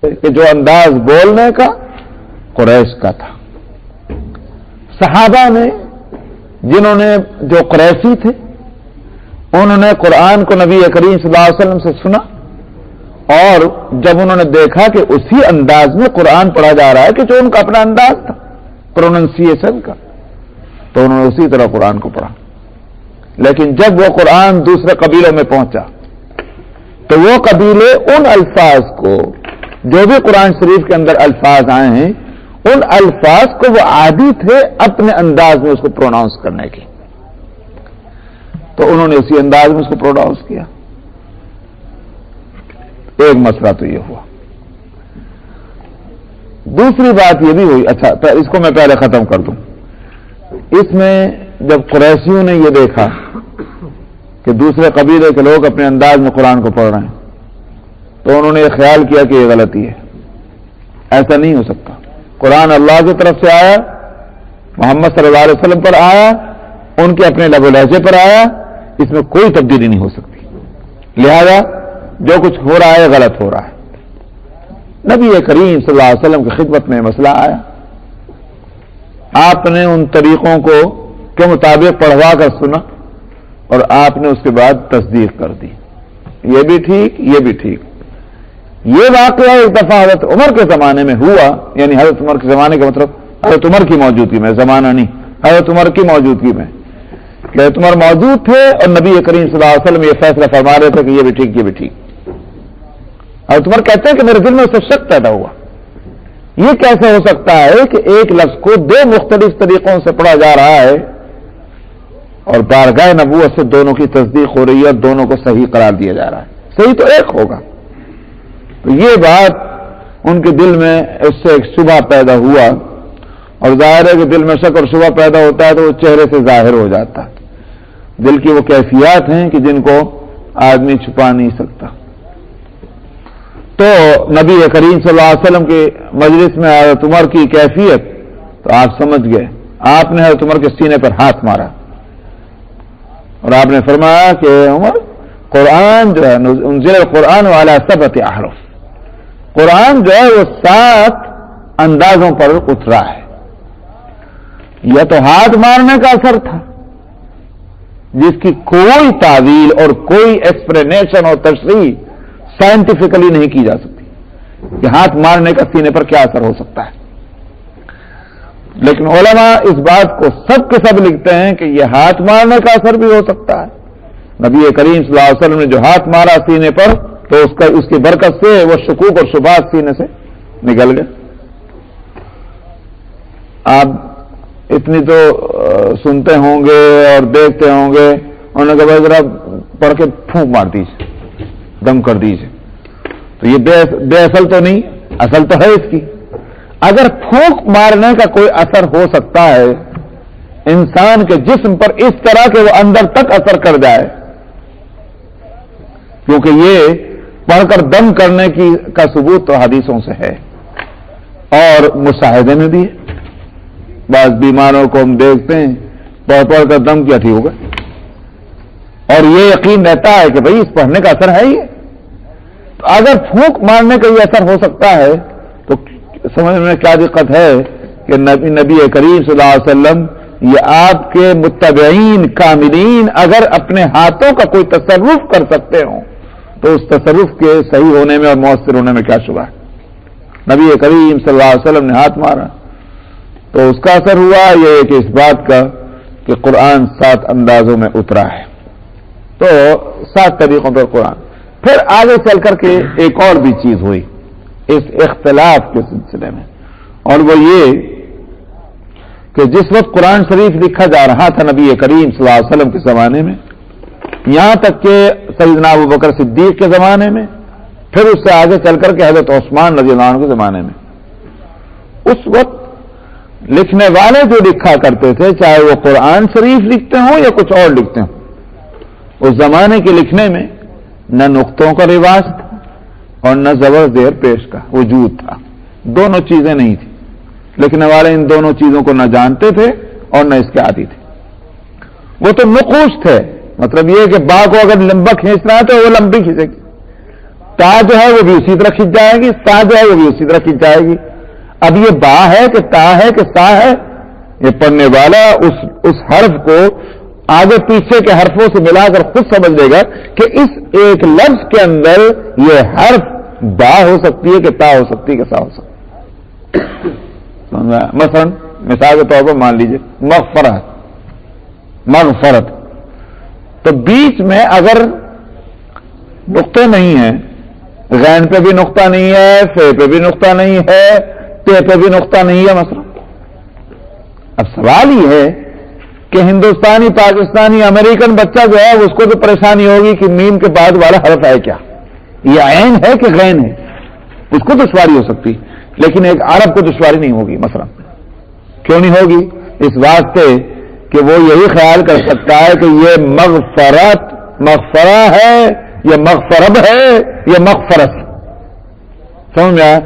کہ جو انداز بولنے کا قریش کا تھا. صحابہ نے جنہوں نے جو قریشی تھے انہوں نے قرآن کو نبی کریم صلی اللہ علیہ وسلم سے سنا، اور جب انہوں نے دیکھا کہ اسی انداز میں قرآن پڑھا جا رہا ہے کہ جو ان کا اپنا انداز تھا پروننسیشن کا، تو انہوں نے اسی طرح قرآن کو پڑھا. لیکن جب وہ قرآن دوسرے قبیلوں میں پہنچا تو وہ قبیلے ان الفاظ کو، جو بھی قرآن شریف کے اندر الفاظ آئے ہیں، ان الفاظ کو وہ عادی تھے اپنے انداز میں اس کو پروناؤنس کرنے کی، تو انہوں نے اسی انداز میں اس کو پروناؤنس کیا. ایک مسئلہ تو یہ ہوا. دوسری بات یہ بھی ہوئی، اچھا تو اس کو میں پہلے ختم کر دوں. اس میں جب قریشیوں نے یہ دیکھا کہ دوسرے قبیلے کے لوگ اپنے انداز میں قرآن کو پڑھ رہے ہیں، تو انہوں نے یہ خیال کیا کہ یہ غلطی ہے، ایسا نہیں ہو سکتا. قرآن اللہ کی طرف سے آیا، محمد صلی اللہ علیہ وسلم پر آیا، ان کے اپنے لب و لہجے پر آیا، اس میں کوئی تبدیلی نہیں ہو سکتی. لہذا جو کچھ ہو رہا ہے غلط ہو رہا ہے. نبی کریم صلی اللہ علیہ وسلم کی خدمت میں مسئلہ آیا، آپ نے ان طریقوں کو کے مطابق پڑھوا کر سنا اور آپ نے اس کے بعد تصدیق کر دی. یہ بھی ٹھیک، یہ بھی ٹھیک. یہ واقعہ ایک دفعہ حضرت عمر کے زمانے میں ہوا، یعنی حضرت عمر کے زمانے کا مطلب حضرت عمر کی موجودگی میں، زمانہ نہیں، حضرت عمر کی موجودگی میں، کہ حضرت عمر موجود تھے اور نبی کریم صلی اللہ علیہ وسلم یہ فیصلہ فرما رہے تھے کہ یہ بھی ٹھیک، یہ بھی ٹھیک. حضرت عمر کہتے ہیں کہ میرے دل میں اس سے شک پیدا ہوا، یہ کیسے ہو سکتا ہے کہ ایک لفظ کو دو مختلف طریقوں سے پڑھا جا رہا ہے اور بارگاہ نبوت سے دونوں کی تصدیق ہو رہی ہے اور دونوں کو صحیح قرار دیا جا رہا ہے. صحیح تو ایک ہوگا. تو یہ بات ان کے دل میں اس سے ایک شبہ پیدا ہوا، اور ظاہر ہے کہ دل میں شک اور شبہ پیدا ہوتا ہے تو وہ چہرے سے ظاہر ہو جاتا ہے. دل کی وہ کیفیات ہیں کہ جن کو آدمی چھپا نہیں سکتا. تو نبی کریم صلی اللہ علیہ وسلم کی مجلس میں حضرت عمر کی کیفیت تو آپ سمجھ گئے. آپ نے حضرت عمر کے سینے پر ہاتھ مارا اور آپ نے فرمایا کہ عمر، قرآن جو ہے انزل القرآن علی 7 احرف، قرآن جو ہے وہ 7 اندازوں پر اترا ہے. یہ تو ہاتھ مارنے کا اثر تھا جس کی کوئی تعویل اور کوئی ایکسپلینیشن اور تشریح سائنٹیفکلی نہیں کی جا سکتی کہ ہاتھ مارنے کا سینے پر کیا اثر ہو سکتا ہے. لیکن علماء اس بات کو سب کے سب لکھتے ہیں کہ یہ ہاتھ مارنے کا اثر بھی ہو سکتا ہے. نبی کریم صلی اللہ علیہ وسلم نے جو ہاتھ مارا سینے پر تو اس کی برکت سے وہ شکوک اور شبہات سینے سے نکل گئے. آپ اتنی تو سنتے ہوں گے اور دیکھتے ہوں گے، انہوں نے کہا ذرا پڑھ کے پھونک مار دیجیے، دم کر دیجیے. تو یہ بے اصل تو نہیں، اصل تو ہے اس کی. اگر پھونک مارنے کا کوئی اثر ہو سکتا ہے انسان کے جسم پر اس طرح کہ وہ اندر تک اثر کر جائے، کیونکہ یہ پڑھ کر دم کرنے کا ثبوت تو حدیثوں سے ہے اور مشاہدے میں بھی ہے. بعض بیماروں کو ہم دیکھتے ہیں پڑھ کر دم کیا ٹھیک ہوگا، اور یہ یقین رہتا ہے کہ بھئی اس پڑھنے کا اثر ہے ہی. تو اگر پھونک مارنے کا یہ اثر ہو سکتا ہے تو سمجھ میں کیا دقت ہے کہ نبی کریم صلی اللہ علیہ وسلم یہ آپ کے متبعین کاملین اگر اپنے ہاتھوں کا کوئی تصرف کر سکتے ہوں تو اس تصرف کے صحیح ہونے میں اور مؤثر ہونے میں کیا شبہ ہے. نبی کریم صلی اللہ علیہ وسلم نے ہاتھ مارا تو اس کا اثر ہوا یہ کہ اس بات کا کہ قرآن 7 اندازوں میں اترا ہے. تو 7 طریقوں پر قرآن. پھر آگے چل کر کے ایک اور بھی چیز ہوئی اس اختلاف کے سلسلے میں، اور وہ یہ کہ جس وقت قرآن شریف لکھا جا رہا تھا نبی کریم صلی اللہ علیہ وسلم کے زمانے میں، یہاں تک کہ سیدنا ابو بکر صدیق کے زمانے میں، پھر اس سے آگے چل کر کے حضرت عثمان رضی اللہ عنہ کے زمانے میں، اس وقت لکھنے والے جو لکھا کرتے تھے چاہے وہ قرآن شریف لکھتے ہوں یا کچھ اور لکھتے ہوں، اس زمانے کے لکھنے میں نہ نقطوں کا رواج تھا اور نہ زبر زیر پیش کا وجود تھا. دونوں چیزیں نہیں تھی. لکھنے والے ان دونوں چیزوں کو نہ جانتے تھے اور نہ اس کے عادی تھے. وہ تو نقوش تھے، مطلب یہ کہ باغ کو اگر لمبا کھینچنا ہے تو وہ لمبی کھینچے گی، تا جو ہے وہ بھی اسی طرح کھنچ جائے گی، سا جو ہے وہ بھی اسی طرح کھنچ جائے گی. اب یہ با ہے کہ تا ہے کہ سا ہے، یہ پڑھنے والا اس حرف کو آگے پیچھے کے حرفوں سے ملا کر خود سمجھ لے گا کہ اس ایک لفظ کے اندر یہ حرف با ہو سکتی ہے کہ تا ہو سکتی ہے کہ سا ہو سکتی ہے. مثلا مثال کے طور پر مان لیجیے مغفرت، تو بیچ میں اگر نقطے نہیں ہیں، غین پہ بھی نقطہ نہیں ہے، فے پہ بھی نقطہ نہیں ہے، تے پہ بھی نقطہ نہیں ہے مثلا. اب سوال یہ ہے کہ ہندوستانی، پاکستانی، امریکن بچہ جو ہے اس کو تو پریشانی ہوگی کہ میم کے بعد والا حرف ہے کیا، یہ عین ہے کہ غین ہے، اس کو دشواری ہو سکتی، لیکن ایک عرب کو دشواری نہیں ہوگی مثلا. کیوں نہیں ہوگی؟ اس واسطے کہ وہ یہی خیال کر سکتا ہے کہ یہ مغفرہ ہے یا مغفرب ہے یا مغفرت، سمجھ میں آیا؟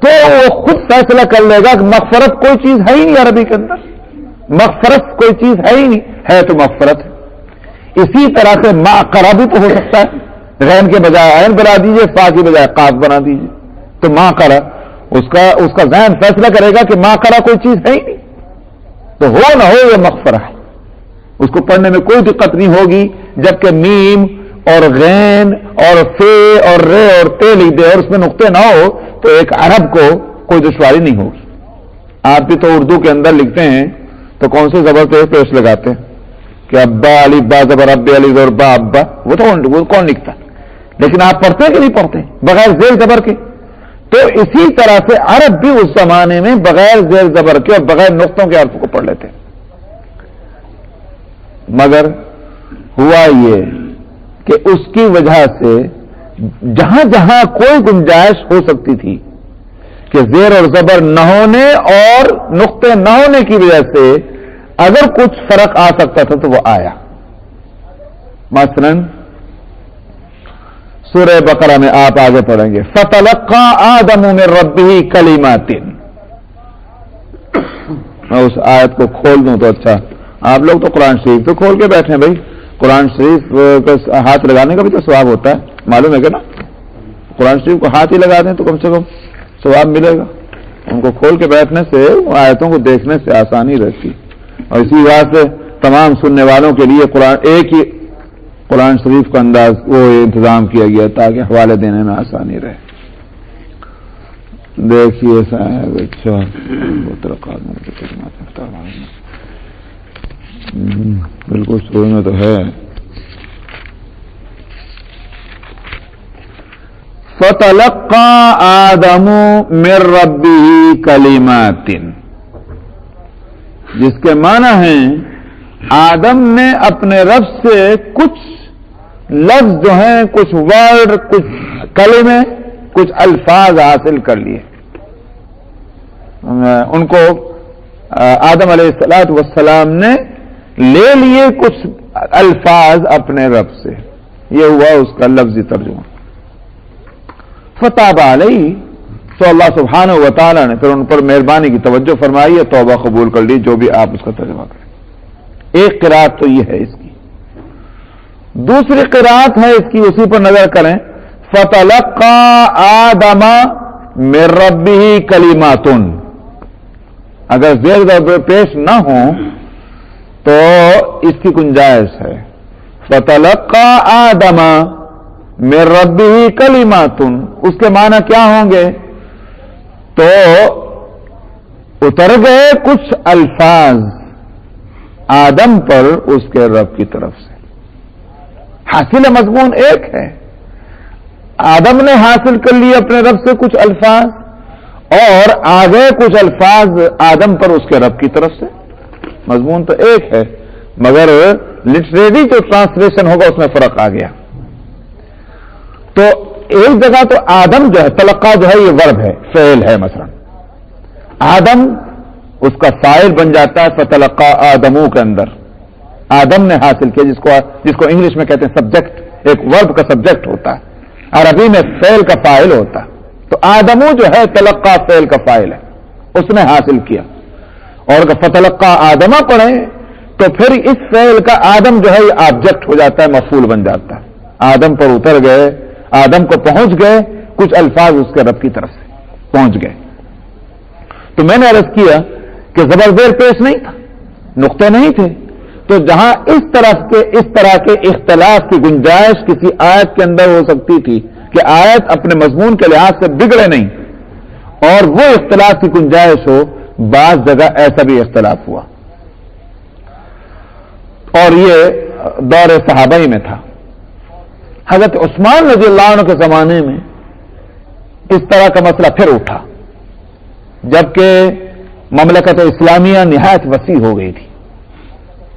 تو وہ خود فیصلہ کر لے گا کہ مغفرت کوئی چیز ہے ہی نہیں عربی کے اندر، مغفرت کوئی چیز ہے ہی نہیں، ہے تو مغفرت ہے. اسی طرح سے معقرہ بھی تو ہو سکتا ہے، غین کے بجائے عین بنا دیجئے، فا کی بجائے قاف بنا دیجئے، تو معقرہ اس کا ذہن فیصلہ کرے گا کہ معقرہ کوئی چیز ہے ہی نہیں، تو ہو نہ ہو یہ مغفرہ ہے، اس کو پڑھنے میں کوئی دقت نہیں ہوگی. جبکہ میم اور غین اور فے اور رے اور تے لکھ دے اور اس میں نقطے نہ ہو تو ایک عرب کو کوئی دشواری نہیں ہوگی. آپ بھی تو اردو کے اندر لکھتے ہیں تو کون سے زبر پہ پیش لگاتے ہیں کہ ابا علی با زبر اب علی زبر با ابا، وہ کون لکھتا ہے؟ لیکن آپ پڑھتے کہ نہیں پڑھتے بغیر زیر زبر کے؟ تو اسی طرح سے عرب بھی اس زمانے میں بغیر زیر زبر کے اور بغیر نقطوں کے حرف کو پڑھ لیتے. مگر ہوا یہ کہ اس کی وجہ سے جہاں جہاں کوئی گنجائش ہو سکتی تھی کہ زیر اور زبر نہ ہونے اور نقطے نہ ہونے کی وجہ سے اگر کچھ فرق آ سکتا تھا تو وہ آیا. مثلا سورہ بقرہ میں آپ آگے پڑھیں گے فَتَلَقَّى آدَمُ مِن رَبِّهِ كَلِمَاتٍ. میں اس آیت کو کھول دوں تو اچھا. آپ لوگ تو قرآن شریف تو کھول کے بیٹھے ہیں بھائی، قرآن شریف کا ہاتھ لگانے کا بھی تو ثواب ہوتا ہے، معلوم ہے کہ نا؟ قرآن شریف کو ہاتھ ہی لگا دیں تو کم سے کم ثواب ملے گا. ان کو کھول کے بیٹھنے سے آیتوں کو دیکھنے سے آسانی رہتی، اور اسی بات سے تمام سننے والوں کے لیے ایک ہی قرآن شریف کا انداز وہ انتظام کیا گیا تاکہ حوالے دینے میں آسانی رہے. دیکھیے بالکل شروع میں تو ہے فَتَلَقَّى آدَمُ مِن رَبِّهِ كَلِمَاتٍ، جس کے معنی ہیں آدم نے اپنے رب سے کچھ لفظ جو ہیں، کچھ ورڈ، کچھ کلمے، کچھ الفاظ حاصل کر لیے. ان کو آدم علیہ الصلوۃ والسلام نے لے لیے کچھ الفاظ اپنے رب سے. یہ ہوا اس کا لفظی ترجمہ. فتاب علیہ، تو اللہ سبحانہ و تعالیٰ نے پھر ان پر مہربانی کی توجہ فرمائی ہے، توبہ قبول کر لی، جو بھی آپ اس کا ترجمہ کریں. ایک قرات تو یہ ہے اس کی. دوسری قرات ہے اس کی، اسی پر نظر کریں. فَتَلَقَّى آدَمَ مِن رَبِّهِ كَلِمَاتٌ. اگر زیر زبر پیش نہ ہوں تو اس کی گنجائش ہے. فَتَلَقَّى آدَمَ مِن رَبِّهِ كَلِمَاتٌ، اس کے معنی کیا ہوں گے؟ تو اتر گئے کچھ الفاظ آدم پر اس کے رب کی طرف سے. حاصل مضمون ایک ہے، آدم نے حاصل کر لیے اپنے رب سے کچھ الفاظ اور آگے کچھ الفاظ آدم پر اس کے رب کی طرف سے. مضمون تو ایک ہے مگر لٹریری جو ٹرانسلیشن ہوگا اس میں فرق آ گیا. تو ایک جگہ تو آدم جو ہے تلقا جو ہے یہ ورب ہے، فعل ہے. مثلا آدم اس کا فاعل بن جاتا ہے فتلقا آدمو کے اندر. آدم نے حاصل کیا، جس کو انگلش میں کہتے ہیں سبجیکٹ. ایک ورب کا سبجیکٹ ہوتا ہے، عربی میں فعل کا فاعل ہوتا ہے. تو آدمو جو ہے تلقا فعل کا فاعل ہے، اس نے حاصل کیا. اور اگر فتلقا آدمہ پڑھیں تو پھر اس فعل کا آدم جو ہے یہ آبجیکٹ ہو جاتا ہے، مفعول بن جاتا ہے. آدم پر اتر گئے آدم کو پہنچ گئے، کچھ الفاظ اس کے رب کی طرف سے پہنچ گئے. تو میں نے عرض کیا کہ زبر زیر پیش نہیں تھا، نقطے نہیں تھے. تو جہاں اس طرح کے اختلاف کی گنجائش کسی آیت کے اندر ہو سکتی تھی کہ آیت اپنے مضمون کے لحاظ سے بگڑے نہیں اور وہ اختلاف کی گنجائش ہو، بعض جگہ ایسا بھی اختلاف ہوا. اور یہ دور صحابہ ہی میں تھا. حضرت عثمان رضی اللہ عنہ کے زمانے میں اس طرح کا مسئلہ پھر اٹھا، جبکہ مملکت اسلامیہ نہایت وسیع ہو گئی تھی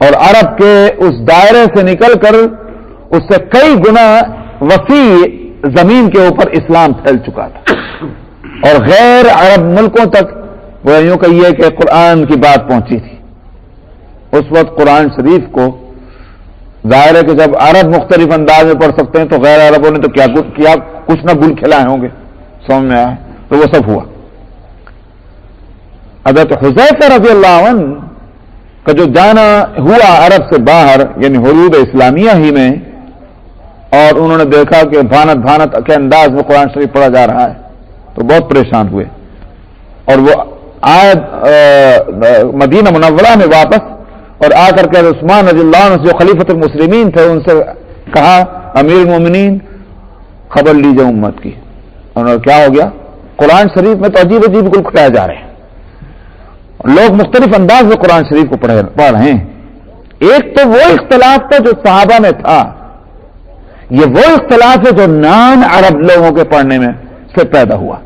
اور عرب کے اس دائرے سے نکل کر اس سے کئی گنا وسیع زمین کے اوپر اسلام پھیل چکا تھا اور غیر عرب ملکوں تک وہ یوں کہیے کہ قرآن کی بات پہنچی تھی. اس وقت قرآن شریف کو ظاہر ہے کہ جب عرب مختلف انداز میں پڑھ سکتے ہیں تو غیر عربوں نے تو کیا کچھ نہ گل کھلائے ہوں گے، سمجھ میں آئے تو وہ سب ہوا. حضرت حذیفہ رضی اللہ عنہ کا جو جانا ہوا عرب سے باہر یعنی حدود اسلامیہ ہی میں، اور انہوں نے دیکھا کہ بھانت بھانت کے انداز میں قرآن شریف پڑھا جا رہا ہے تو بہت پریشان ہوئے اور وہ آئے مدینہ منورہ میں واپس اور آ کر کے عثمان رضی اللہ عنہ جو خلیفۃ المسلمین تھے ان سے کہا امیر المومنین خبر لیجیے امت کی. انہوں نے کیا ہو گیا؟ قرآن شریف میں تو عجیب عجیب گل کھلایا جا رہے ہیں، لوگ مختلف انداز میں قرآن شریف کو پڑھ رہے ہیں. ایک تو وہ اختلاف تھا جو صحابہ میں تھا، یہ وہ اختلاف ہے جو نان عرب لوگوں کے پڑھنے میں سے پیدا ہوا.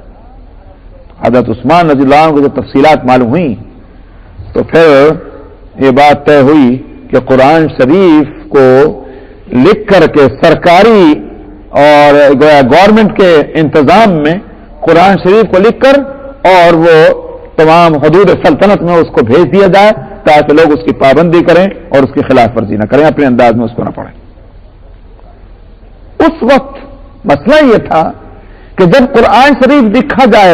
حضرت عثمان رضی اللہ عنہ کو جب تفصیلات معلوم ہوئی تو پھر یہ بات طے ہوئی کہ قرآن شریف کو لکھ کر کے سرکاری اور گورنمنٹ کے انتظام میں قرآن شریف کو لکھ کر اور وہ تمام حدود سلطنت میں اس کو بھیج دیا جائے تاکہ لوگ اس کی پابندی کریں اور اس کی خلاف ورزی نہ کریں، اپنے انداز میں اس کو نہ پڑھیں. اس وقت مسئلہ یہ تھا کہ جب قرآن شریف لکھا جائے